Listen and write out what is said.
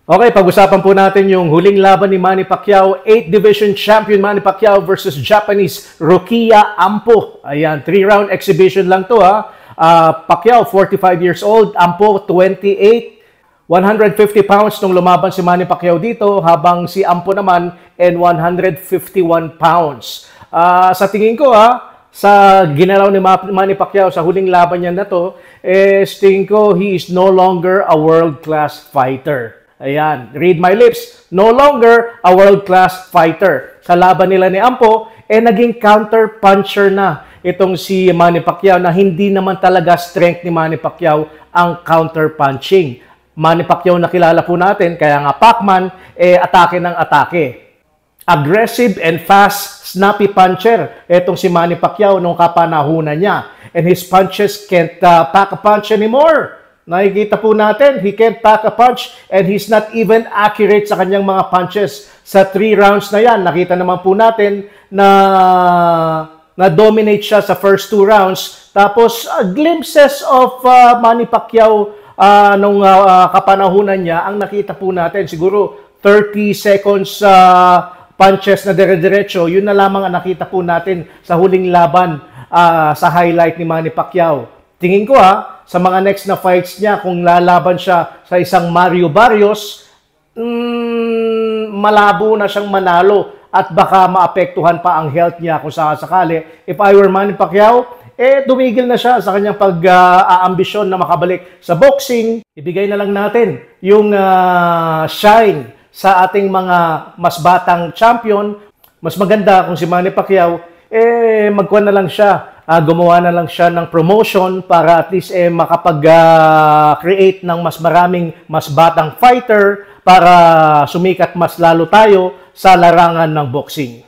Okay, pag-usapan po natin yung huling laban ni Manny Pacquiao, 8th Division Champion Manny Pacquiao versus Japanese Rokia Ampo. Ayan, 3-round exhibition lang to ha. Pacquiao, 45 years old, Ampo, 28, 150 pounds nung lumaban si Manny Pacquiao dito, habang si Ampo naman, 151 pounds. Sa tingin ko sa ginalaw ni Manny Pacquiao sa huling laban niya na to, tingin ko he is no longer a world-class fighter. Ayan, read my lips, no longer a world-class fighter. Sa laban nila ni Ampo, naging counter-puncher na itong si Manny Pacquiao na hindi naman talaga strength ni Manny Pacquiao ang counter-punching. Manny Pacquiao na kilala po natin, kaya nga Pacman, atake ng atake. Aggressive and fast, snappy puncher. Itong si Manny Pacquiao nung kapanahunan niya. And his punches can't pack a punch anymore. Nakikita po natin, he can't pack a punch and he's not even accurate sa kanyang mga punches. Sa 3 rounds na yan, nakita naman po natin na na-dominate siya sa first 2 rounds. Tapos, glimpses of Manny Pacquiao nung kapanahunan niya, ang nakita po natin, siguro 30 seconds punches na dire-diretso, yun na lamang ang nakita po natin sa huling laban sa highlight ni Manny Pacquiao. Tingin ko sa mga next na fights niya, kung lalaban siya sa isang Mario Barrios, malabo na siyang manalo at baka maapektuhan pa ang health niya kung sakali. If I were Manny Pacquiao, tumigil na siya sa kanyang pag-aambisyon na makabalik sa boxing. Ibigay na lang natin yung shine sa ating mga mas batang champion. Mas maganda kung si Manny Pacquiao, magkuha na lang siya. Gumawa na lang siya ng promotion para at least makapag-create ng mas maraming mas batang fighter para sumikat mas lalo tayo sa larangan ng boxing.